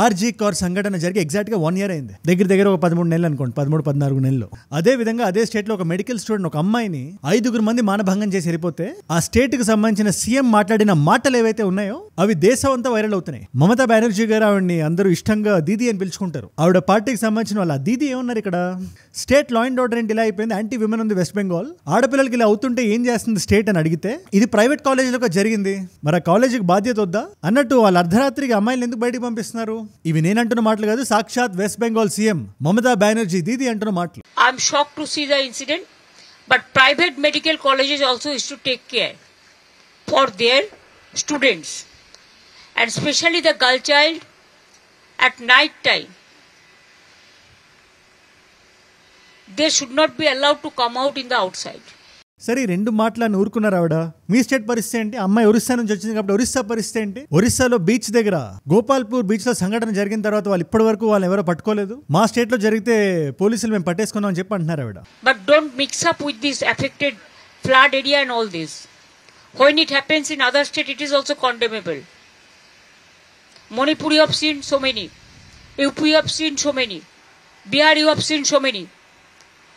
RG car సంఘటన జరిగి exact గా 1 year అయింది. దగ్గర ఒక 13 నెలలు అనుకోండి, 13-14 నెలలు. అదే విధంగా అదే స్టేట్ లో ఒక మెడికల్ స్టూడెంట్ ఒక అమ్మాయిని 5 మంది మానభంగం చేసి వెళ్ళిపోతే ఆ స్టేట్ కి సంబంధించిన సీఎం మాట్లాడిన మాటలు ఏవైతే ఉన్నాయో అవి దేశం అంతా వైరల్ అవుతున్నాయి. మమతా బెనర్జీ గారు ఆవిడ్ని అందరూ ఇష్టంగా దీది అని పిలుచుకుంటారు. ఆవిడ పార్టీకి సంబంధించిన వాళ్ళ దీది ఏమన్నారు ఇక్కడ, స్టేట్ లా అండ్ ఆర్డర్ ఏంటి ఇలా అయిపోయింది, యాంటీ విమెన్ ఉంది వెస్ట్ బెంగాల్, ఆడపిల్లలకి ఇలా అవుతుంటే ఏం చేస్తుంది స్టేట్ అని అడిగితే ఇది ప్రైవేట్ కాలేజీలో జరిగింది, మరి ఆ కాలేజీకి బాధ్యత వద్దా అన్నట్టు వాళ్ళు అర్ధరాత్రికి అమ్మాయిలు ఎందుకు బయటకు పంపిస్తున్నారు? ఇవి నేనంటున్న మాటలు కాదు, సాక్షాత్ వెస్ట్ బెంగాల్ సీఎం మమతా బెనర్జీ దీది అంటున్న మాటలు. I'm shocked to see the incident, but private medical colleges also is to take care for their students and specially the girl child at night time. They should not be allowed to come out in the outside. సరే, 2 మాటలను ఊరుకున్నారు ఆవిడ. మీ state పరిస్థితి ఏంటి? అమ్మాయి ఒరిస్సా నుంచి వచ్చింది కాబట్టి ఒరిస్సా పరిస్థితి ఏంటి? ఒరిస్సాలో బీచ్ దగ్గర గోపాల్పూర్ బీచ్ లో సంఘటన జరిగిన తర్వాత వాళ్ళు ఇప్పటి వరకు వాళ్ళు ఎవరో పట్టుకోలేదు. మా స్టేట్ లో జరిగితే పోలీసులు మేము పట్టేసుకున్నాం అని చెప్పి అంటున్నారు ఆవిడ. But don't mix up with this affected flood area and all this. When it happens in other state, it is also condemnable. Manipur you have seen so many. UP you have seen so many. Bihar you have seen so many.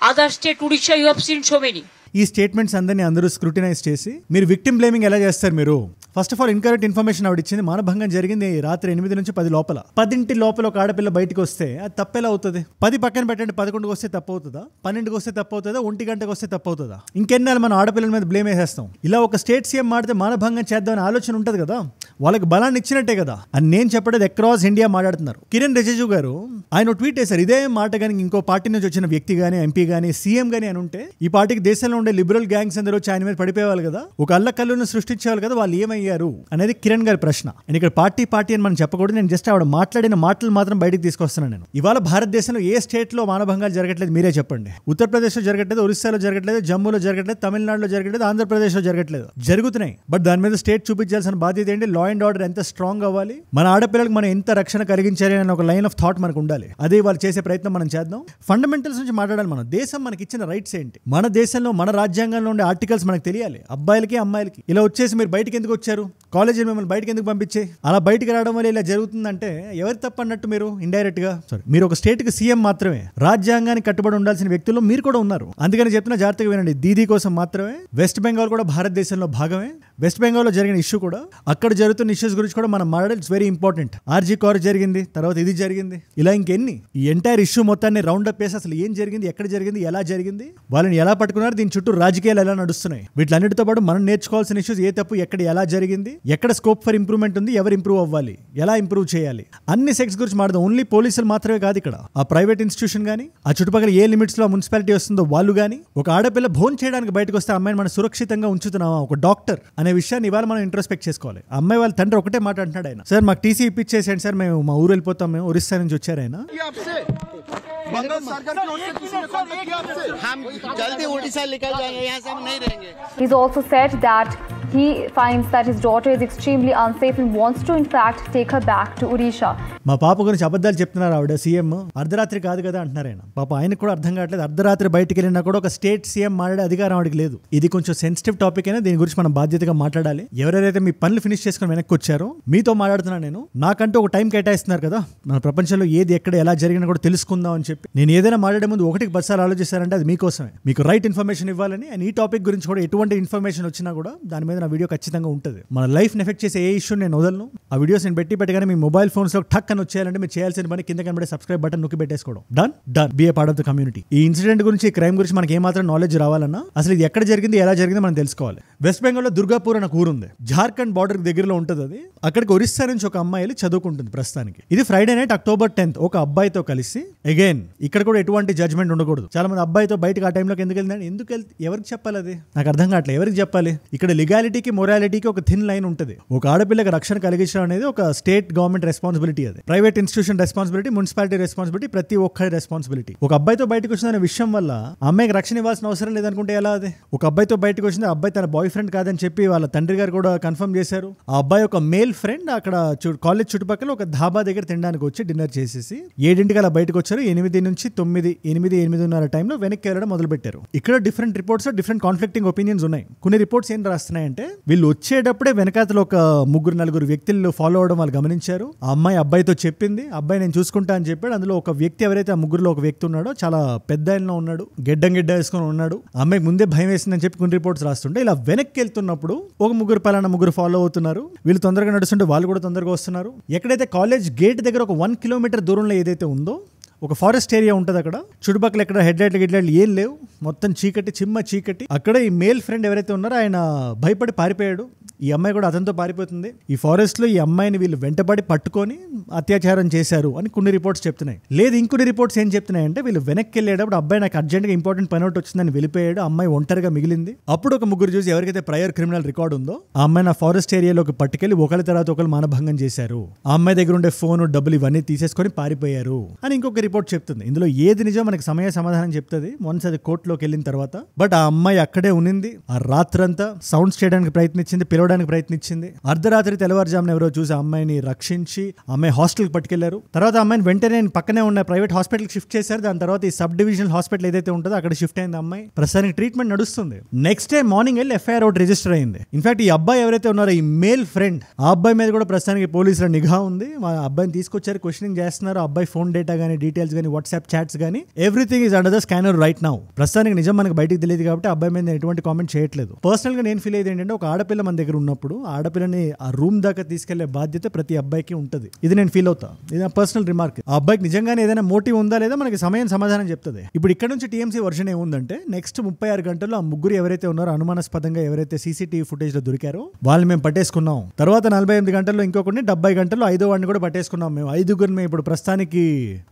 Other state, Odisha you have seen so many. ఈ statements అందరినీ అందరూ scrutinise చేసి మీరు victim blaming ఎలా చేస్తారు? మీరు first of all incorrect information ఆవిడ ఇచ్చింది. మానభంగం జరిగింది రాత్రి 8 నుంచి 10 లోపల. 10 లోపల ఒక ఆడపిల్ల బయటకు వస్తే అది తప్పెలా అవుతుంది? 10 పక్కన పెట్టండి, 11కి వస్తే తప్పు అవుతుందా? 12కి వస్తే తప్పు అవుతుందా? 1 గంటకు వస్తే తప్పు అవుతుందా? ఇంకెన్నాళ్ళు మనం ఆడపిల్లల మీద బ్లేమ్ వేసేస్తాం? ఇలా ఒక స్టేట్ సీఎం మాడితే మానభంగం చేద్దామని ఆలోచన ఉంటుంది కదా, వాళ్ళకి బలాన్ని ఇచ్చినట్టే కదా అని నేను చెప్పలేదు. అక్రాస్ ఇండియా మాట్లాడుతున్నారు. కిరణ్ రిజిజు గారు ఆయన ట్వీట్ చేశారు, ఇదే మాట కానీ ఇంకో పార్టీ నుంచి వచ్చిన వ్యక్తి కానీ ఎంపీ కానీ సీఎం కానీ అని ఉంటే ఈ పార్టీకి దేశంలో ఉండే లిబరల్ గ్యాంగ్స్ అందరూ వచ్చి ఆయన మీద పడిపోయేవాళ్ళు కదా, ఒక అల్లకల్లును సృష్టించేవాళ్ళు కదా, వాళ్ళు ఏమయ్యారు అనేది కిరణ్ గారి ప్రశ్న. నేను ఇక్కడ పార్టీ అని మనం చెప్పకూడదు, నేను జస్ట్ ఆవిడ మాట్లాడిన మాటలు మాత్రం బయటకు తీసుకొస్తున్నాను. నేను ఇవాళ భారతదేశంలో ఏ స్టేట్ లో మానభంగాలు జరగట్లేదు మీరే చెప్పండి. ఉత్తరప్రదేశ్ లో జరగట్లేదు, ఒరిస్సాలో జరగట్లేదు, జమ్మూలో జరగట్లేదు, తమిళనాడులో జరగట్లేదు, ఆంధ్రప్రదేశ్ లో జరగట్లేదు, జరుగుతున్నాయి. బట్ దాని మీద స్టేట్ చూపించాల్సిన బాధ్యత ఏంటి? లా అండ్ ఆర్డర్ ఎంత స్ట్రాంగ్ అవ్వాలి, మన ఆడపిల్లలకు మనం ఎంత రక్షణ కలిగించాలి అని ఒక లైన్ ఆఫ్ థాట్ మనకు ఉండాలి. అదే వాళ్ళు చేసే ప్రయత్నం మనం చేద్దాం. ఫండమెంటల్స్ నుంచి మాట్లాడాలి. మనం దేశం మనకి ఇచ్చిన రైట్స్ ఏంటి, మన దేశంలో మన రాజ్యాంగంలో ఉండే ఆర్టికల్స్ మనకు తెలియాలి. అబ్బాయిలకి అమ్మాయిలకి ఇలా వచ్చేసి మీరు బయటకు ఎందుకు వచ్చారు, కాలేజీ మిమ్మల్ని బయటకు ఎందుకు పంపించే, అలా బయటకు రావడం వల్ల ఇలా జరుగుతుందంటే ఎవరు తప్పు అన్నట్టు? మీరు ఇండైరెక్ట్ గా మీరు ఒక స్టేట్ కి సీఎం మాత్రమే, రాజ్యాంగానికి కట్టుబడి ఉండాల్సిన వ్యక్తుల్లో మీరు కూడా ఉన్నారు. అందుకని చెప్తున్నా జాగ్రత్తగా వినండి. దీదీ కోసం మాత్రమే. వెస్ట్ బెంగాల్ కూడా భారతదేశంలో భాగమే. వెస్ట్ బెంగాల్ లో జరిగిన ఇష్యూ కూడా, అక్కడ జరుగుతున్న ఇష్యూస్ గురించి కూడా మనం మాట్లాడాలి. It's very important. RG Kar జరిగింది, తర్వాత ఇది జరిగింది, ఇలా ఇంకెన్ని ఈ ఎంటైర్ ఇష్యూ మొత్తాన్ని రౌండ్ అప్ చేసి అసలు ఏం జరిగింది, ఎక్కడ జరిగింది, ఎలా జరిగింది, వాళ్ళని ఎలా పట్టుకున్నారు, దీని చుట్టూ రాజకీయాలు ఎలా నడుస్తున్నాయి, వీటిలన్నిటితో పాటు మనం నేర్చుకోవాల్సిన ఇష్యూస్, ఏ తప్పు ఎక్కడ ఎలా జరిగింది, ఎక్కడ స్కోప్ ఫర్ ఇంప్రూవ్మెంట్ ఉంది, ఎవరు ఇంప్రూవ్ అవ్వాలి, ఎలా ఇంప్రూవ్ చేయాలి, అన్ని సెక్స్ గురించి మాట్లాడదాం. ఓన్లీ పోలీసులు మాత్రమే కాదు ఇక్కడ, ఆ ప్రైవేట్ ఇన్స్టిట్యూషన్ కానీ, ఆ చుట్టుపక్కల ఏ లిమిట్స్ లో మున్సిపాలిటీ వస్తుందో వాళ్ళు కానీ, ఒక ఆడపిల్ల భోజనం చేయడానికి బయటకు వస్తే అమ్మాయిని మనం సురక్షితంగా ఉంచుతున్నామా, ఒక డాక్టర్ అనే విషయాన్ని ఇవాళ మనం ఇంట్రోస్పెక్ట్ చేసుకోవాలి. అమ్మాయి వాళ్ళ తండ్రి ఒకటే మాట అంటున్నాడు, ఆయన సార్ మాకు టీసీ ఇప్పించేసేయండి సార్, మేము మా ఊరు వెళ్ళిపోతాం, మేము ఒరిస్సా నుంచి వచ్చారు ఆయన. He's also said that he finds that his daughter is extremely unsafe and wants to in fact take her back to Odisha. మా పాప గురించి అబద్ధాలు చెప్తున్నారు ఆవిడ సీఎం. అర్ధరాత్రి కాదు కదా అంటున్నారు ఆయన. పాప ఆయనకు కూడా అర్థం కావట్లేదు. అర్ధరాత్రి బయటికి వెళ్ళినా కూడా ఒక స్టేట్ సీఎం మాట్లాడే అధికారం ఆవిడకి లేదు. ఇది కొంచెం సెన్సిటివ్ టాపిక్ అయినా దీని గురించి మనం బాధ్యతగా మాట్లాడాలి. ఎవరైతే మీ పనులు ఫినిష్ చేసుకుని వెనక్కి వచ్చారో మీతో మాట్లాడుతున్నాను నేను. నాకంటూ ఒక టైం కేటాయిస్తున్నారు కదా, మన ప్రపంచంలో ఏది ఎక్కడ ఎలా జరిగినా కూడా తెలుసుకుందాం అని చెప్పి. నేను ఏదైనా మాట్లాడే ముందు 1-10 సార్లు ఆలోచిస్తారంటే అది మీకోసమే, మీకు రైట్ ఇన్ఫర్మేషన్ ఇవ్వాలని. అండ్ ఈ టాపిక్ గురించి కూడా ఎటువంటి ఇన్ఫర్మేషన్ వచ్చినా కూడా దాని మీద నా వీడియో ఖచ్చితంగా ఉంటుంది. మన లైఫ్ ని ఎఫెక్ట్ చేసే ఏ ఇష్యూ నేను వదలను. ఆ వీడియోస్ నేను పెట్టగానే మీ మొబైల్ ఫోన్స్ లో టక్ అని వచ్చేయాలంటే మీరు చేయాల్సిన పని కింద కనబడే సబ్స్క్రైబ్ బటన్ నొక్కి పెట్టేసుకోవడం. Done be a part of the community. ఈ ఇన్సిడెంట్ గురించి, ఈ క్రైమ్ గురించి మనకి ఏమాత్రం నాలెడ్జ్ రావాలన్నా అసలు ఇది ఎక్కడ జరిగింది, ఎలా జరిగింది మనం తెలుసుకోవాలి. వెస్ట్ బెంగాల్ లో దుర్గాపూర్ అనే ఊరు ఉంది, జార్ఖండ్ బార్డర్ దగ్గరలో ఉంటుంది. అది అక్కడికి ఒరిస్సా నుంచి ఒక అమ్మాయి చదువుకుంటుంది ప్రస్తుతానికి. ఇది ఫ్రైడే నైట్ October 10th ఒక అబ్బాయితో కలిసి, అగైన్ ఇక్కడ కూడా ఎటువంటి జడ్జ్మెంట్ ఉండకూడదు. చాలా మంది అబ్బాయితో బయటకు ఆ టైంలోకి ఎందుకు వెళ్తే ఎవరికి చెప్పాలి, అది నాకు అర్థం కావట్లేదు. ఎవరికి చెప్పాలి? ఇక్కడ లీగాలిటీకి మొరాలిటీకి ఒక థిన్ లైన్ ఉంటుంది. ఒక ఆడపిల్లకి రక్షణ కలిగించడం అనేది ఒక స్టేట్ గవర్నమెంట్ రెస్పాన్సిబిలిటీ, అది private institution responsibility, municipality responsibility, ప్రతి ఒక్కరి రెస్పాన్సిబిలిటీ. ఒక అబ్బాయితో బయటకు వచ్చిన విషయం వల్ల అమ్మాయికి రక్షణ ఇవ్వాల్సిన అవసరం లేదనుకుంటే ఎలా? అది ఒక అబ్బాయితో బయటకు వచ్చింది, అబ్బాయి తన బాయ్ ఫ్రెండ్ కాదని చెప్పి వాళ్ళ తండ్రి గారు కూడా కన్ఫర్మ్ చేశారు. ఆ అబ్బాయి ఒక మేల్ ఫ్రెండ్ అక్కడ కాలేజ్ చుట్టుపక్కల ఒక ధాబా దగ్గర తినడానికి వచ్చి డిన్నర్ చేసేసి 7ంటికి అలా బయటకు వచ్చారు. 8 నుంచి 8:30 టైంలో వెనక్కి వెళ్ళడం మొదలు పెట్టారు. ఇక్కడ different reports, different conflicting opinions ఉన్నాయి. కొన్ని రిపోర్ట్స్ ఏం రాస్తున్నాయంటే జరిగిందంటే వీళ్ళు వచ్చేటప్పుడే వెనకాతలో ఒక 3-4 వ్యక్తులు ఫాలో అవడం వాళ్ళు గమనించారు. ఆ అమ్మాయి అబ్బాయితో చెప్పింది, అబ్బాయి నేను చూసుకుంటా అని చెప్పాడు. అందులో ఒక వ్యక్తి ఎవరైతే ఆ 3లో ఒక వ్యక్తి ఉన్నాడో చాలా పెద్ద ఆయనలో ఉన్నాడు, గెడ్డ వేసుకొని ఉన్నాడు. అమ్మాయికి ముందే భయం వేసిందని చెప్పి కొన్ని రిపోర్ట్స్ రాస్తుంటే ఇలా వెనక్కి వెళ్తున్నప్పుడు ఒక 3 ఫాలో అవుతున్నారు. వీళ్ళు తొందరగా నడుస్తుంటే వాళ్ళు కూడా తొందరగా వస్తున్నారు. ఎక్కడైతే కాలేజ్ గేట్ దగ్గర ఒక 1 కిలోమీటర్ దూరంలో ఏదైతే ఉందో ఒక ఫారెస్ట్ ఏరియా ఉంటుంది. అక్కడ చుట్టుపక్కల ఎక్కడ హెడ్ లైట్లు ఏం లేవు, మొత్తం చీకటి, చీకటి. అక్కడ ఈ మేల్ ఫ్రెండ్ ఎవరైతే ఉన్నారో ఆయన భయపడి పారిపోయాడు. ఈ అమ్మాయి కూడా అతనితో పారిపోతుంది. ఈ ఫారెస్ట్ లో ఈ అమ్మాయిని వీళ్ళు వెంటబడి పట్టుకొని అత్యాచారం చేశారు అని కొన్ని రిపోర్ట్స్ చెప్తున్నాయి. లేదు, ఇంకొన్ని రిపోర్ట్స్ ఏం చెప్తున్నాయంటే వీళ్ళు వెనక్కి వెళ్ళేటప్పుడు అబ్బాయి నాకు అర్జెంట్గా ఇంపార్టెంట్ పని ఒకటి వచ్చిందని వెళ్ళిపోయాడు, అమ్మాయి ఒంటరిగా మిగిలింది. అప్పుడు ఒక 3 చూసి ఎవరికైతే ప్రయర్ క్రిమినల్ రికార్డు ఉందో ఆ అమ్మాయి నా ఫారెస్ట్ ఏరియాలోకి పట్టుకెళ్ళి ఒకరి తర్వాత ఒకరు మానభంగం చేశారు, ఆ అమ్మాయి దగ్గర ఉండే ఫోన్, డబ్బులు ఇవన్నీ తీసేసుకొని పారిపోయారు అని ఇంకొక రిపోర్ట్ చెప్తుంది. ఇందులో ఏది నిజం మనకి సమాధానం చెప్తుంది వన్స్ అది కోర్టులోకి వెళ్ళిన తర్వాత. బట్ ఆ అమ్మాయి అక్కడే ఉన్నింది. ఆ రాత్రంతా సౌండ్స్ చేయడానికి ప్రయత్నించింది, పిలవడానికి ప్రయత్నించింది. అర్ధరాత్రి తెల్లవారుజామున ఎవరో చూసి ఆ అమ్మాయిని రక్షించి అమ్మాయి హాస్టల్ కి పట్టుకెళ్లారు. తర్వాత అమ్మాయిని వెంటనే పక్కనే ఉన్న ప్రైవేట్ హాస్పిటల్ కి షిఫ్ట్ చేశారు. దాని తర్వాత ఈ సబ్ డివిజనల్ హాస్పిటల్ ఏదైతే ఉంటుందో అక్కడ షిఫ్ట్ అయింది అమ్మాయి. ప్రస్తుతానికి ట్రీట్మెంట్ నడుస్తుంది. నెక్స్ట్ డే మార్నింగ్ వెళ్ళి ఎఫ్ఐఆర్ ఒకటి రిజిస్టర్ అయింది. ఇన్ఫాక్ట్ ఈ అబ్బాయి ఎవరైతే ఉన్నారో ఈ మేల్ ఫ్రెండ్, ఆ అబ్బాయి మీద కూడా ప్రస్తుతానికి పోలీసుల నిఘా ఉంది. ఆ అబ్బాయిని తీసుకొచ్చారు, క్వశ్చనింగ్ చేస్తున్నారు. అబ్బాయి ఫోన్ డేటా గానీ, డీటెయిల్స్ గానీ, వాట్సాప్ చాట్స్ గానీ everything is under the scanner right now. ప్రస్తుతానికి నిజం మనకు బయటికి తెలియదు కాబట్టి అబ్బాయి మీద ఎటువంటి కామెంట్ చేయట్లేదు. పర్సనల్ గా నేను ఫీల్ అయ్యేది ఏంటంటే ఒక ఆడపిల్ల మన దగ్గర ఉన్నప్పుడు ఆడపిల్లని ఆ రూమ్ దాకా తీసుకెళ్లే బాధ్యత ప్రతి అబ్బాయికి ఉంటుంది. ఇది నేను ఫీల్ అవుతా. ఇది నా పర్సనల్ రిమార్క్. ఆ అబ్బాయికి నిజంగానే ఏదైనా మోటివ్ ఉందా లేదా మనకి సమాధానం చెప్తుంది. ఇప్పుడు ఇక్కడ నుంచి టీఎంసీ వర్షన్ ఏముందంటే నెక్స్ట్ 36 గంటల్లో ఆ 3 ఎవరైతే ఉన్నారో అనుమానాస్పదంగా ఎవరైతే సీసీటీవీ ఫుటేజ్ లో దొరికారో వాళ్ళు మేము పట్టేసుకున్నాం. తర్వాత 48 గంటల్లో ఇంకొకరిని, 70 గంటల్లో 5వ వాడిని కూడా పట్టేసుకున్నాం. మేము 5గురిని మేము ఇప్పుడు ప్రస్తుతానికి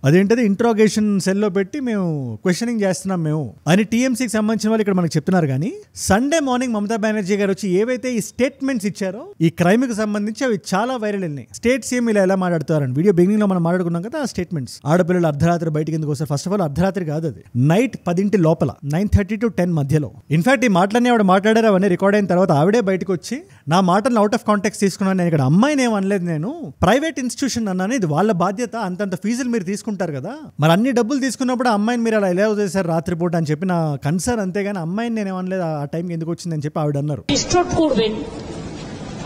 అదేంటది ఇంట్రోగేషన్ సెల్ లో పెట్టి మేము క్వశ్చనింగ్ చేస్తున్నాం మేము అని టీఎంసీకి సంబంధించిన వాళ్ళు ఇక్కడ మనకు చెప్తున్నారు. కానీ సండే మార్నింగ్ మమతా బెనర్జీ గారు వచ్చి ఏవైతే ఈ స్టేట్మెంట్స్ ఇచ్చారో ఈ క్రైమ్ కి సంబంధించి అవి చాలా వైరల్ అయినాయి. స్టేట్ సీఎం ఇలా ఎలా మాట్లాడుతారని వీడియో బిగినింగ్ లో మనం మాట్లాడుకున్నాం కదా. ఆ స్టేట్మెంట్స్ ఆడపిల్లలు అర్ధరాత్రి బయటికి ఎందుకు వస్తారు? ఫస్ట్ ఆఫ్ ఆల్ అర్ధరాత్రి కాదు, అది నైట్ 10 లోపల 9:30 to 10 మధ్యలో. ఇన్ఫాక్ట్ ఈ మాటలన్నీ ఆవిడ మాట్లాడారు. అవన్నీ రికార్డ్ అయిన తర్వాత ఆవిడే బయటకు వచ్చి నా మాటలను అవుట్ ఆఫ్ కాంటెక్స్ట్ తీసుకున్నాను, నేను ఇక్కడ అమ్మాయిని ఏమనలేదు, నేను ప్రైవేట్ ఇన్స్టిట్యూషన్ అన్నాను, ఇది వాళ్ళ బాధ్యత, అంతంత ఫీజులు మీరు తీసుకుంటారు కదా, మరి అన్ని డబ్బులు తీసుకున్నప్పుడు అమ్మాయిని మీరు అలా ఎలా చేశారు రాత్రిపూట అని చెప్పి నా కన్సర్న్. అంతేగాని అమ్మాయిని నేను ఏమనలేదు, ఆ టైంకి ఎందుకు వచ్చిందని చెప్పి ఆవిడ అన్నారు.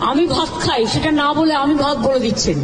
আমি ভাত খাই সেটা না বলে আমি ভাত বলে দিচ্ছেন,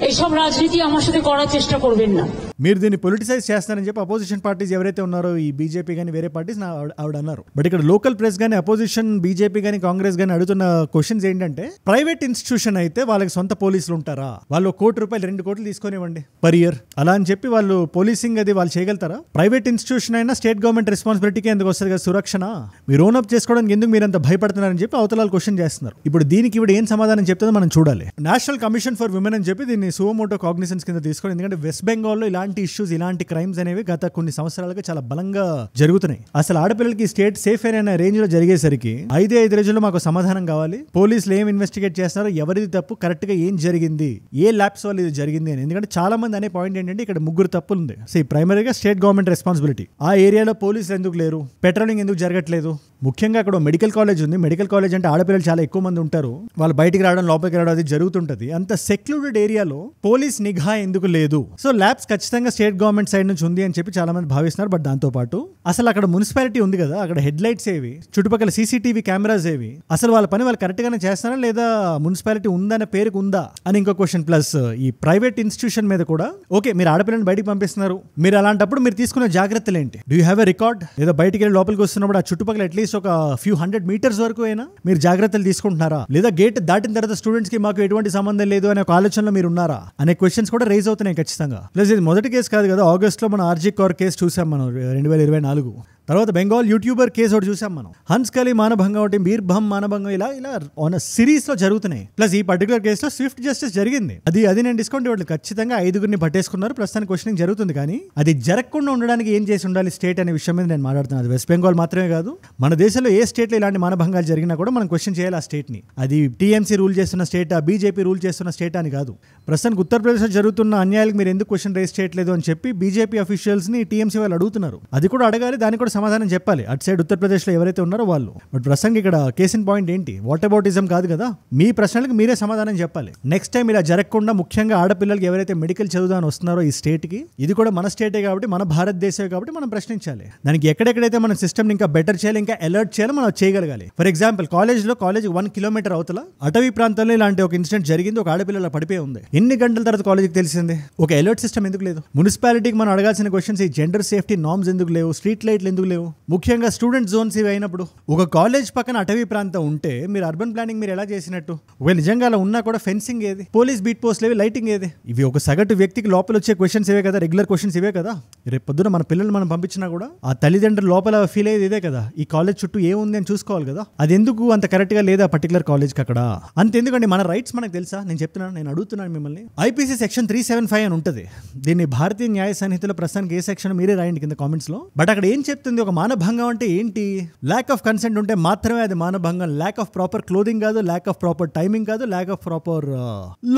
এইসব রাজনীতি আমার সাথে করার চেষ্টা করবেন না. మీరు దీన్ని పొలిటిసైజ్ చేస్తారని చెప్పి అపోజిషన్ పార్టీస్ ఎవరైతే ఉన్నారో ఈ బీజేపీ కానీ వేరే పార్టీస్ ఆవిడ అన్నారు. బట్ ఇక్కడ లోకల్ ప్రెస్ కానీ అపోజిషన్ బీజేపీ కానీ కాంగ్రెస్ కానీ అడుగుతున్న క్వశ్చన్స్ ఏంటంటే ప్రైవేట్ ఇన్స్టిట్యూషన్ అయితే వాళ్ళకి సొంత పోలీసులు ఉంటారా? వాళ్ళు ₹1 కోటి 2 కోట్లు తీసుకునివ్వండి పర్ ఇయర్ అలా అని చెప్పి వాళ్ళు పోలీసింగ్ అది వాళ్ళు చేయగలుగుతారా? ప్రైవేట్ ఇన్స్టిట్యూషన్ అయినా స్టేట్ గవర్నమెంట్ రెస్పాన్సిబిలిటీకి ఎందుకు వస్తుంది కదా సురక్షణ? మీరు ఓన్ అప్ చేసుకోవడానికి ఎందుకు మీరు అంత భయపడుతున్నారని చెప్పి అవతల క్వశ్చన్ చేస్తున్నారు. ఇప్పుడు దీనికి ఇవిడ ఏం సమాధానం చెప్తుందో మనం చూడాలి. నేషనల్ కమిషన్ ఫర్ విమెన్ అని చెప్పి దీన్ని సువోమోటో కాగ్నిసెన్స్ కింద తీసుకొని, ఎందుకంటే వెస్ట్ బెంగాల్లో ఇలాంటి ఇష్యూస్, ఇలాంటి క్రైమ్స్ అనేవి గత కొన్ని సంవత్సరాలుగా చాలా బలంగా జరుగుతున్నాయి. అసలు ఆడపిల్లలకి స్టేట్ సేఫ్ అయిన రేంజ్ లో జరిగేసరికి 5 రోజుల్లో మాకు సమాధానం కావాలి. పోలీసులు ఏం ఇన్వెస్టిగేట్ చేస్తున్నారో, ఎవరిది తప్పు, కరెక్ట్ గా ఏం జరిగింది, ఏ ల్యాబ్స్ వల్ల ఇది జరిగింది అని. ఎందుకంటే చాలా మంది అనే పాయింట్ ఏంటంటే ఇక్కడ 3 తప్పులు ఉంది. ప్రైమరీగా స్టేట్ గవర్నమెంట్ రెస్పాన్సిబిలిటీ. ఆ ఏరియాలో పోలీసులు ఎందుకు లేరు, పెట్రోలింగ్ ఎందుకు జరగట్లేదు? ముఖ్యంగా అక్కడ మెడికల్ కాలేజ్ ఉంది. మెడికల్ కాలేజ్ అంటే ఆడపిల్లలు చాలా ఎక్కువ మంది ఉంటారు, వాళ్ళు బయటికి రావడం లోపలికి రావడం అది జరుగుతుంటది. అంత సెక్లూడెడ్ ఏరియాలో పోలీస్ నిఘా ఎందుకు లేదు? సో ల్యాబ్స్ ఖచ్చితంగా స్టేట్ గవర్నమెంట్ సైడ్ నుంచి ఉంది అని చెప్పి చాలా మంది భావిస్తున్నారు. బట్ దాంతో పాటు అసలు అక్కడ మున్సిపాలిటీ ఉంది కదా, అక్కడ హెడ్ లైట్స్ ఏవి, చుట్టుపక్కల సీసీటీవీ కెమెరాస్ ఏవి, అసలు వాళ్ళ పని వాళ్ళు కరెక్ట్ గానే చేస్తారా లేదా మున్సిపాలిటీ ఉందనే పేరుకు ఉందా అని ఇంకో క్వశ్చన్. ప్లస్ ఈ ప్రైవేట్ ఇన్స్టిట్యూషన్ మీద కూడా ఓకే, మీరు ఆడపిల్లని బయటికి పంపిస్తున్నారు, మీరు అలాంటప్పుడు మీరు తీసుకున్న జాగ్రత్తలు ఏంటి? Do you have a record? లేదా బయటికి వెళ్ళి లోపలికి వస్తున్నప్పుడు ఆ చుట్టుపక్కల అట్లీస్ట్ ఒక ఫ్యూ 100 మీటర్స్ వరకు అయినా మీరు జాగ్రత్తలు తీసుకుంటున్నారా? లేదా గేట్ దాటిన తర్వాత స్టూడెంట్స్ కి మాకు ఎటువంటి సంబంధం లేదు అనే ఒక ఆలోచనలో మీరు ఉన్నారా అనే క్వశ్చన్స్ కూడా రైజ్ అవుతున్నాయి ఖచ్చితంగా. ప్లస్ ఇది మొదటి కేసు కాదు కదా, ఆగస్ట్ లో మన ఆర్జీ కౌర్ కేసు చూసాం మనం 2024. తర్వాత బెంగాల్ యూట్యూబర్ కేసు ఒకటి చూసాం మనం, హన్స్కలి మానభంగం ఒకటి, బీర్భం మానభంగం, ఇలా సిరీస్ లో జరుగుతున్నాయి. ప్లస్ ఈ పర్టికులర్ కేసులో స్విఫ్ట్ జస్టిస్ జరిగింది. అది నేను డిస్కౌంట్ ఇవ్వట్లేదు, ఖచ్చితంగా 5గురిని పట్టేసుకున్నారు, ప్రస్తుతానికి క్వశ్చనింగ్ జరుగుతుంది. కానీ అది జరగకుండా ఉండడానికి ఏం చేసి ఉండాలి స్టేట్ అనే విషయం మీద నేను మాట్లాడుతున్నాను. అది వెస్ట్ బెంగాల్ మాత్రమే కాదు, మన దేశంలో ఏ స్టేట్ లో ఇలాంటి మానభంగాలు జరిగినా కూడా మనం క్వశ్చన్ చేయాలి ఆ స్టేట్ ని. అది టీఎంసీ రూల్ చేస్తున్న స్టేట్, బీజేపీ రూల్ చేస్తున్న స్టేట్ అని కాదు. ప్రస్తుతానికి ఉత్తరప్రదేశ్ లో జరుగుతున్న అన్యాయాలకు మీరు ఎందుకు క్వశ్చన్ రైజ్ చేయట్లేదు అని చెప్పి బీజేపీ అఫీషియల్స్ ని టీఎంసీ వాళ్ళు అడుగుతున్నారు. అది కూడా అడగాలి, దానికి కూడా సమాధానం చెప్పాలి. అటు సైడ్ ఉత్తరప్రదేశ్లో ఎవరైతే ఉన్నారో వాళ్ళు. బట్ ప్రసంగి ఇక్కడ కేస్ ఇన్ పాయింట్ ఏంటి, వాట్ అబౌటిజం కాదు కదా, మీ ప్రశ్నలకు మీరే సమాధానం చెప్పాలి. నెక్స్ట్ టైం ఇలా జరగకుండా ముఖ్యంగా ఆడపిల్లలకి ఎవరైతే మెడికల్ చదువుదాని వస్తున్నారో ఈ స్టేట్కి, ఇది కూడా మన స్టేటే కాబట్టి మన భారతదేశమే కాబట్టి మనం ప్రశ్నించాలి. దానికి ఎక్కడెక్కడైతే మన సిస్టమ్ ఇంకా బెటర్ చేయాలి, ఇంకా అలర్ట్ చేయాలి, మనం చేయగలగాలి. ఫర్ ఎగ్జాంపుల్ కాలేజ్ 1 కిలోమీటర్ అవతల అటవీ ప్రాంతంలో ఇలాంటి ఒక ఇన్సిడెంట్ జరిగింది, ఒక ఆడపిల్ల పడిపోయి ఉంది. ఎన్ని గంటల తర్వాత కాలేజ్కి తెలిసింది? ఒక అలర్ట్ సిస్టమ్ ఎందుకు లేదు? మున్సిపాలిటీకి మనం అడగాల్సిన క్వశ్చన్స్, ఈ జెండర్ సేఫ్టీ నార్మ్స్ ఎందుకు లేవు? స్ట్రీట్ లైట్లు ఎందుకు లేవు? ముఖ్యంగా స్టూడెంట్ జోన్స్ ఇవి అయినప్పుడు ఒక కాలేజ్ పక్కన అటవీ ప్రాంతం ఉంటే మీరు అర్బన్ ప్లానింగ్ మీరు ఎలా చేసినట్టు? ఒకవేళ నిజంగా అలా ఉన్నా కూడా ఫెన్సింగ్ ఏది, పోలీస్ బీట్ పోస్ట్ లేవి, లైటింగ్ ఏది? ఇవి ఒక సగటు వ్యక్తికి లోపల వచ్చే క్వశ్చన్స్ ఇవే కదా, రెగ్యులర్ క్వశ్చన్స్ ఇవే కదా. రేపు పొద్దున మన పిల్లల్ని మనం పంపించినా కూడా ఆ తల్లిదండ్రులు లోపల ఫీల్ అయ్యేది ఇదే కదా, ఈ కాలేజ్ చుట్టూ ఏముంది అని చూసుకోవాలి కదా. అది ఎందుకు అంత కరెక్ట్ గా లేదా పర్టికులర్ కాలేజ్కి అక్కడ? అంతెందుకండి, మన రైట్స్ మనకు తెలుసా? నేను చెప్తున్నాను, నేను అడుగుతున్నాను మిమ్మల్ని. ఐపీసీ సెక్షన్ 375 అని ఉంటుంది. దీన్ని భారతీయ న్యాయ సంహితలో ప్రస్తుతానికి ఏ సెక్షన్ మీరే రాయండి కింద కామెంట్స్ లో. బట్ అక్కడ ఏం చెప్తుంది? ఒక మానభంగం అంటే ఏంటి? ల్యాక్ ఆఫ్ కన్సెంట్ ఉంటే మాత్రమే అది మానభంగం. ల్యాక్ ఆఫ్ ప్రాపర్ క్లోదింగ్ కాదు, ల్యాక్ ఆఫ్ ప్రాపర్ టైమింగ్ కాదు, ల్యాక్ ఆఫ్ ప్రాపర్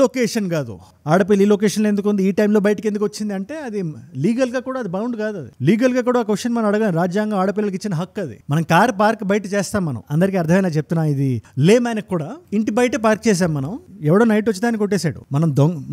లొకేషన్ కాదు. ఆడపిల్ల ఈ లొకేషన్ ఎందుకు ఉంది, ఈ టైంలో బయటకి ఎందుకు వచ్చింది అంటే అది లీగల్ గా కూడా అది బౌండ్ కాదు. అది లీగల్ గా కూడా క్వశ్చన్ మనం అడగాలి. రాజ్యాంగం ఆడపిల్లలకి ఇచ్చిన హక్కు అది. మనం కార్ పార్క్ బయట చేస్తాం, మనం అందరికీ అర్థమైనా చెప్తున్నా. ఇది లేమానికి కూడా ఇంటి బయట పార్క్ చేసాం మనం, ఎవడో నైట్ వచ్చి దాన్ని కొట్టేశాడు.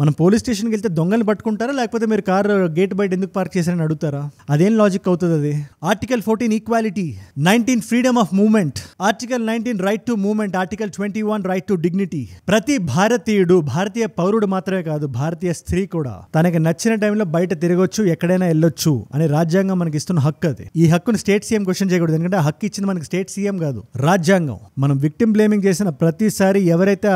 మనం పోలీస్ స్టేషన్కి వెళ్తే దొంగలు పట్టుకుంటారా, లేకపోతే మీరు కార్ గేట్ బయట ఎందుకు పార్క్ చేశారని అడుగుతారా? అదేం లాజిక్ అవుతుంది అది? Article 14 equality, 19 freedom of movement, article 19 right to movement, article 21 right to dignity. ప్రతి భారతీయుడు, భారతీయ పౌరుడు మాత్రమే కాదు, భారతీయ స్త్రీ కూడా తనకి నచ్చిన టైంలో బయట తిరగొచ్చు, ఎక్కడైనా వెళ్ళొచ్చు అని రాజ్యాంగం మనకి ఇస్తున్న హక్కు అది. ఈ హక్కును స్టేట్ సీఎం క్వశ్చన్ చేయకూడదు, ఎందుకంటే ఆ హక్కు ఇచ్చింది మనకి స్టేట్ సీఎం కాదు, రాజ్యాంగం. మనం విక్టిమ్ బ్లేమింగ్ చేసిన ప్రతిసారి ఎవరైతే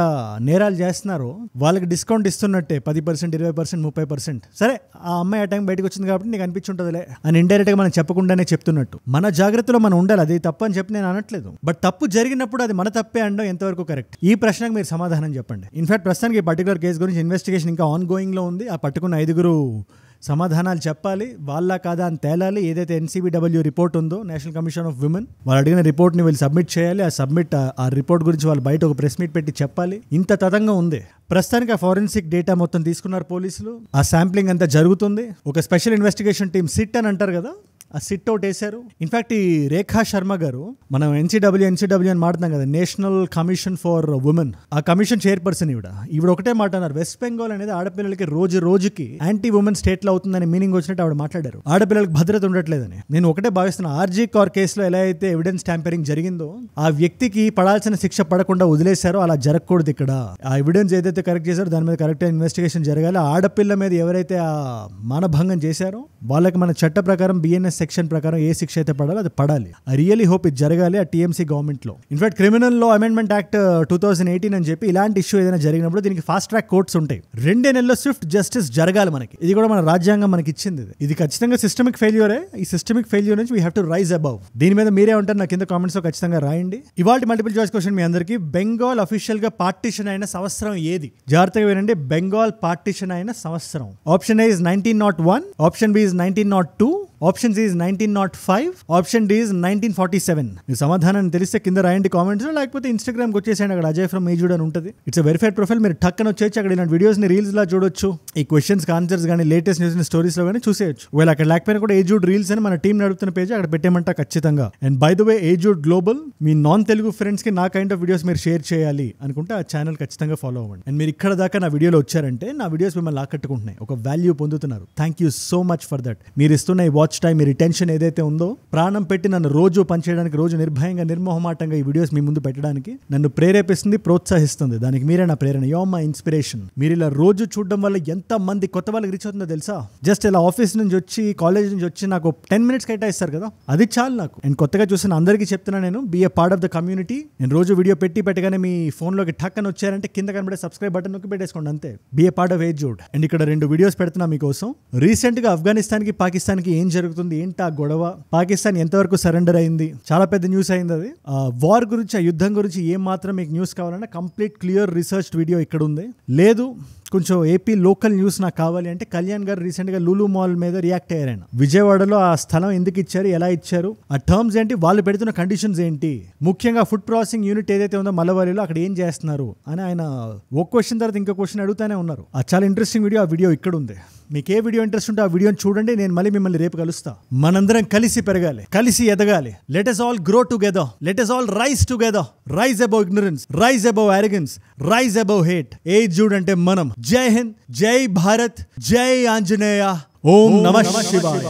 నేరాలు చేస్తున్నారో వాళ్ళకి డిస్కౌంట్ ఇస్తున్నట్టే, 10%, 20%, 30%. సరే, ఆ అమ్మాయి ఆ టైం బయటకు వచ్చింది కాబట్టి నీకు అనిపించుంటుందిలే అని ఇండైరెక్ట్ గా మనం చెప్పకుండానే చెప్తున్నట్టు. మన జాగ్రత్తలో మనం ఉండాలి. అది తప్పు అని చెప్పి నేను అనట్లేదు, బట్ తప్పు జరిగినప్పుడు అది మన తప్పే అనడం ఎంతవరకు కరెక్ట్? ఈ ప్రశ్నకు మీరు సమాధానం చెప్పండి. ఇన్ఫాక్ట్ ప్రస్తుతానికి ఈ పర్టికులర్ కేసు గురించి ఇన్వెస్టిగేషన్ ఇంకా ఆన్ గోయింగ్ లో ఉంది. ఆ పట్టుకున్న 5 సమాధానాలు చెప్పాలి, వాళ్ళ కాదా అని తేలాలి. ఏదైతే NCBW రిపోర్ట్ ఉందో, నేషనల్ కమిషన్ ఆఫ్ విమెన్, వాళ్ళు అడిగిన రిపోర్ట్ని వీళ్ళు సబ్మిట్ చేయాలి. ఆ రిపోర్ట్ గురించి వాళ్ళు బయట ఒక ప్రెస్ మీట్ పెట్టి చెప్పాలి. ఇంత తతంగా ఉంది. ప్రస్తుతానికి ఆ ఫోరెన్సిక్ డేటా మొత్తం తీసుకున్నారు పోలీసులు. ఆ శాంప్లింగ్ అంతా జరుగుతుంది. ఒక స్పెషల్ ఇన్వెస్టిగేషన్ టీమ్, సిట్ అని అంటారు కదా, ఆ సిట్ అవుట్ వేశారు. ఇన్ఫాక్ట్ ఈ రేఖా శర్మ గారు, మనం NCW అని మాట్లాడుతున్నాం కదా, నేషనల్ కమిషన్ ఫర్ ఉమెన్, ఆ కమిషన్ చైర్పర్సన్ ఈవిడ ఒకటే మాట అన్నారు, వెస్ట్ బెంగాల్ అనేది ఆడపిల్లలకి రోజుకి యాంటీ ఉమెన్ స్టేట్ లో అవుతుందని మీనింగ్ వచ్చినట్టు ఆవిడ మాట్లాడారు. ఆడపిల్లలకు భద్రత ఉండట్లేదని. నేను ఒకటే భావిస్తున్నా, RG కార్ కేసులో ఎలా అయితే ఎవిడెన్స్ ట్యాంపరింగ్ జరిగిందో, ఆ వ్యక్తికి పడాల్సిన శిక్ష పడకుండా వదిలేశారో అలా జరగకూడదు ఇక్కడ. ఆ ఎవిడెన్స్ ఏదైతే కరెక్ట్ చేశారో దాని మీద కరెక్ట్ ఇన్వెస్టిగేషన్ జరగాలి. ఆడపిల్ల మీద ఎవరైతే ఆ మానభంగం చేశారో వాళ్ళకి మన చట్ట ప్రకారం BNS సెక్షన్ ప్రకారం ఏ శిక్ష అయితే పడాలో అది పడాలి. ఐ రియలీ హోప్ ఇది జరగాలి ఆ TMC గవర్నమెంట్ లో. ఇన్ఫాక్ట్ క్రిమినల్ లా అమెండ్మెంట్ యాక్ట్ 2018 అని చెప్పి ఇలాంటి ఇష్యూ ఏదైనా జరిగినప్పుడు దీనికి ఫాస్ట్ ట్రాక్ కోర్ట్స్ ఉంటాయి. 2 నెలల్లో స్విఫ్ట్ జస్టిస్ జరగాలి మనకి. ఇది కూడా మన రాజ్యాంగం మనకి ఇచ్చింది. ఇది ఖచ్చితంగా సిస్టమిక్ ఫెయిల్యూరే. ఈ సిస్టమిక్ ఫెయిల్యూర్ నుంచి we have to rise above. దీని మీద మీరే ఉంటారు, నా కింద కామెంట్స్ లో ఖచ్చితంగా రాయండి. ఇవాళ మల్టిపుల్ చాయిస్ క్వశ్చన్ మీ అందరికి, బెంగాల్ అఫీషియల్ గా పార్టిషన్ అయిన సంవత్సరం ఏది? జాగ్రత్తగా వినండి. బెంగాల్ పార్టిషన్ అయిన సంవత్సరం. Option A is 1901, option B is 1902, option C is 1905, option D is 1947. మీ సమాధానాన్ని తెలిస్తే కింద రాయండి కామెంట్స్ లో, లేకపోతే ఇన్స్టాగ్రామ్కి వచ్చేసేయండి. అక్కడ అజయ్ ఫ్రమ్ ఏజూడ్ అని ఉంటుంది. It's verified profile. మీరు టక్కన వచ్చేసి అక్కడ ఇలాంటి వీడియోస్ ని రీల్స్ లా చూడొచ్చు. ఈ క్వశ్చన్స్ ఆన్సర్స్ కానీ లేటెస్ట్ న్యూస్ స్టోరీస్ లో కానీ చూసేయచ్చు. ఒకవేళ అక్కడ లేకపోయినా కూడా ఏజూడ్ రీల్స్ అని మన టీం నడుపుతున్న పేజ్ అక్కడ పెట్టేమంట ఖచ్చితంగా. అండ్ బై ద వే, ఏజూడ్ గ్లోబల్ మీ నాన్ తెలుగు ఫ్రెండ్స్ కి నా కైండ్ ఆఫ్ వీడియోస్ మీరు షేర్ చేయాలి అనుకుంటే ఆ ఛానల్ ఖచ్చితంగా ఫాలో అవ్వండి. అండ్ మీరు ఇక్కడ దాకా నా వీడియోలో వచ్చారంటే నా వీడియోస్ మిమ్మల్ని ఆకట్టుకుంటున్నాయి, ఒక వాల్యూ పొందుతున్నారు. Thank you so much for that. మీరు ఇస్తున్న ఈ వాచ్ టైం, మీ రిటెన్షన్ ఏదైతే ఉందో, ప్రాణం పెట్టి నన్ను రోజు పనిచేయడానికి, రోజు నిర్భయంగా నిర్మోహమాటంగా ఈ వీడియోస్ మీ ముందు పెట్టడానికి నన్ను ప్రేరేపిస్తుంది, ప్రోత్సహిస్తుంది. దానికి మీరే నా ప్రేరణ. You are my inspiration. మీరు ఇలా రోజు చూడడం వల్ల ఎంత మంది కొత్త వాళ్ళకి రీచ్ అవుతుందో తెలుసా? జస్ట్ ఇలా ఆఫీస్ నుంచి వచ్చి, కాలేజ్ నుంచి వచ్చి నాకు 10 minutes కేటాయిస్తారు కదా, అది చాలు నాకు. నేను కొత్తగా చూసిన అందరికీ చెప్తున్నా, నేను be a part of the community. నేను రోజు వీడియో పెట్టగానే మీ ఫోన్ లోకి టక్కన వచ్చారంటే కింద కనబడే సబ్స్క్రైబ్ బటన్ నొక్కి పెట్టేసుకోండి, అంతే. బీ ఏ పార్ట్ ఆఫ్ ఏజూడ్. అండ్ ఇక్కడ 2 వీడియోస్ పెడుతున్నా మీకోసం. రీసెంట్ గా ఆఫ్ఘనిస్తాన్ కి పాకిస్తాన్ కి ఏం జరుగుతుంది, ఏంటి ఆ గొడవ, పాకిస్తాన్ ఎంతవరకు సరెండర్ అయింది, చాలా పెద్ద న్యూస్ అయింది అది. వార్ గురించి, ఆ యుద్ధం గురించి ఏం మాత్రం మీకు న్యూస్ కావాలన్నా కంప్లీట్ క్లియర్ రీసెర్చ్ వీడియో ఇక్కడ ఉంది. లేదు కొంచెం ఏపీ లోకల్ న్యూస్ నాకు కావాలి అంటే కళ్యాణ్ గారు రీసెంట్ గా లూలు మాల్ మీద రియాక్ట్ అయ్యారు. విజయవాడలో ఆ స్థలం ఎందుకు ఇచ్చారు, ఎలా ఇచ్చారు, ఆ టర్మ్స్ ఏంటి, వాళ్ళు పెడుతున్న కండిషన్స్ ఏంటి, ముఖ్యంగా ఫుడ్ ప్రాసెసింగ్ యూనిట్ ఏదైతే ఉందో మల్లవల్లిలో అక్కడ ఏం చేస్తున్నారు అని ఆయన ఒక క్వశ్చన్ తర్వాత ఇంకో క్వశ్చన్ అడుగుతానే ఉన్నారు. ఆ చాలా ఇంట్రెస్టింగ్ వీడియో. ఆ వీడియో ఇక్కడ ఉంది. మీకు ఏ వీడియో ఇంట్రెస్ట్ ఉంటే ఆ వీడియోని చూడండి. నేను మళ్ళీ మిమ్మల్ని రేపు కలుస్తా. మనందరం కలిసి పెరగాలి, కలిసి ఎదగాలి. Let us all grow together. Let us all rise together. Rise above ignorance, rise above arrogance, rise above hate. చూడంటే మనం. జై హింద్, జై భారత్, జై ఆంజనేయ, ఓం నమః శివాయ.